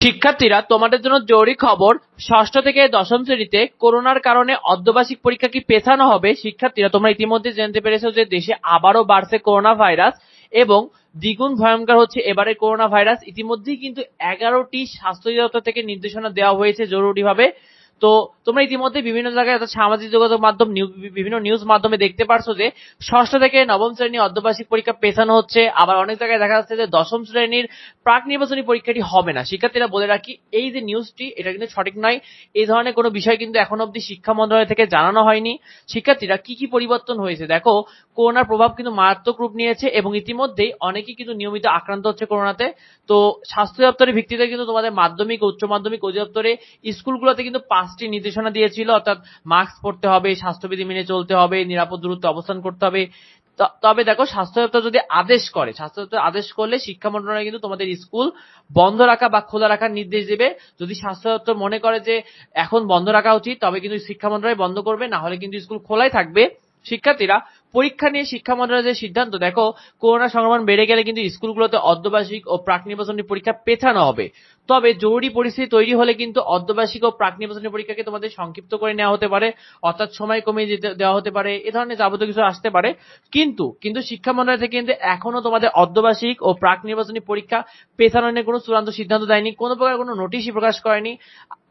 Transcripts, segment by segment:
শিক্ষার্থীরা, তোমাদের জন্য জরুরি খবর। ষষ্ঠ থেকে দশম শ্রেণীতে করোনার কারণে অর্ধবার্ষিক পরীক্ষা কি পেছানো হবে? শিক্ষার্থীরা, তোমরা ইতিমধ্যে জানতে পেরেছো যে দেশে আবারও বাড়ছে করোনা ভাইরাস এবং দ্বিগুণ ভয়ঙ্কর হচ্ছে এবারে করোনা ভাইরাস। ইতিমধ্যেই কিন্তু 11টি স্বাস্থ্য অধিদপ্তর থেকে নির্দেশনা দেওয়া হয়েছে জরুরিভাবে। তো তোমরা ইতিমধ্যে বিভিন্ন জায়গায় অর্থাৎ সামাজিক যোগাযোগ মাধ্যম, বিভিন্ন নিউজ মাধ্যমে দেখতে পারছো যে ষষ্ঠ থেকে নবম শ্রেণীর অর্ধবার্ষিক পরীক্ষা পেছানো হচ্ছে। আবার অনেক জায়গায় দেখা যাচ্ছে যে দশম শ্রেণীর প্রাক নির্বাচনী পরীক্ষাটি হবে না। শিক্ষার্থীরা, বলে রাখি, এই যে নিউজটি, এটা কিন্তু সঠিক নয়। এই ধরনের কোনো বিষয় কিন্তু এখন অব্দি শিক্ষা মন্ত্রণালয় থেকে জানানো হয়নি। শিক্ষার্থীরা, কি কি পরিবর্তন হয়েছে দেখো। করোনার প্রভাব কিন্তু মারাত্মক রূপ নিয়েছে এবং ইতিমধ্যেই অনেকেই কিন্তু নিয়মিত আক্রান্ত হচ্ছে করোনাতে। তো স্বাস্থ্য দপ্তরের ভিত্তিতে কিন্তু তোমাদের মাধ্যমিক ও উচ্চ মাধ্যমিক অধিদপ্তরে স্কুলগুলোতে কিন্তু 5টি নির্দেশনা দিয়েছিল, অর্থাৎ মাস্ক পরতে হবে, স্বাস্থ্যবিধি মেনে চলতে হবে, নিরাপদ দূরত্বে অবস্থান করতে হবে। তবে দেখো, স্বাস্থ্য দপ্তর যদি আদেশ করে, স্বাস্থ্য দপ্তর আদেশ করলে শিক্ষা মন্ত্রণালয় কিন্তু তোমাদের স্কুল বন্ধ রাখা বা খোলা রাখার নির্দেশ দেবে। যদি স্বাস্থ্য দপ্তর মনে করে যে এখন বন্ধ রাখা উচিত, তবে কিন্তু শিক্ষা মন্ত্রণালয় বন্ধ করবে, না হলে কিন্তু স্কুল খোলাই থাকবে। শিক্ষার্থীরা, পরীক্ষা নিয়ে শিক্ষা মন্ত্রণালয়ের সিদ্ধান্ত দেখো। করোনা সংক্রমণ বেড়ে গেলে কিন্তু স্কুলগুলোতে অর্ধবার্ষিক ও প্রাক নির্বাচনী পরীক্ষা পেছানো হবে। তবে জরুরি পরিস্থিতি তৈরি হলে কিন্তু অর্ধবার্ষিক ও প্রাক নির্বাচনী পরীক্ষাকে তোমাদের সংক্ষিপ্ত করে নেওয়া হতে পারে, অর্থাৎ সময় কমিয়ে দেওয়া হতে পারে। এ ধরনের যাবতীয় কিছু আসতে পারে। কিন্তু শিক্ষা মন্ত্রণালয় থেকে কিন্তু এখনো তোমাদের অর্ধবার্ষিক ও প্রাক নির্বাচনী পরীক্ষা পেছানো নিয়ে কোনো চূড়ান্ত সিদ্ধান্ত দেয়নি, কোনো প্রকার কোনো নোটিশই প্রকাশ করেনি।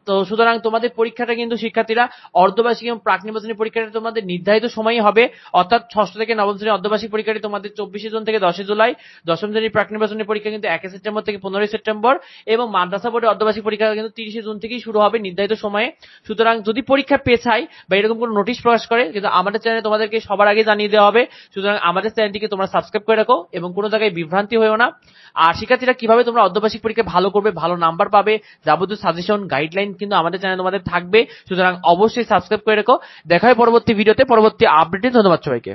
তো সুতরাং তোমাদের পরীক্ষাটা কিন্তু শিক্ষার্থীরা, অর্ধবার্ষিক এবং প্রাক নির্বাচনী পরীক্ষাটা তোমাদের নির্ধারিত সময়ই হবে, অর্থাৎ ষষ্ঠ থেকে নবম শ্রেণীর অর্ধবার্ষিক পরীক্ষাটি তোমাদের 24শে জুন থেকে 10শে জুলাই। দশম শ্রেণীর প্রাক নির্বাচনী পরীক্ষা কিন্তু 1 সেপ্টেম্বর থেকে 15 সেপ্টেম্বর এবং মাদ্রাসা বোর্ডের অর্ধবার্ষিক পরীক্ষা কিন্তু 30শে জুন থেকেই শুরু হবে নির্ধারিত সময়ে। সুতরাং যদি পরীক্ষা পেছায় বা এরকম কোনো নোটিশ প্রকাশ করে, কিন্তু আমাদের চ্যানেলে তোমাদেরকে সবার আগে জানিয়ে দেওয়া হবে। সুতরাং আমাদের চ্যানেলটিকে তোমরা সাবস্ক্রাইব করে রাখো এবং কোনো জায়গায় বিভ্রান্তি হয়েও না। আর শিক্ষার্থীরা, কিভাবে তোমরা অর্ধবার্ষিক পরীক্ষা ভালো করবে, ভালো নাম্বার পাবে, যাবতীয় সাজেশন গাইডলাইন কিন্তু আমাদের চ্যানেলে তোমাদের থাকবে। সুতরাং অবশ্যই সাবস্ক্রাইব করে রাখো। দেখা হয় পরবর্তী ভিডিওতে, পরবর্তী আপডেটে। ধন্যবাদ সবাইকে।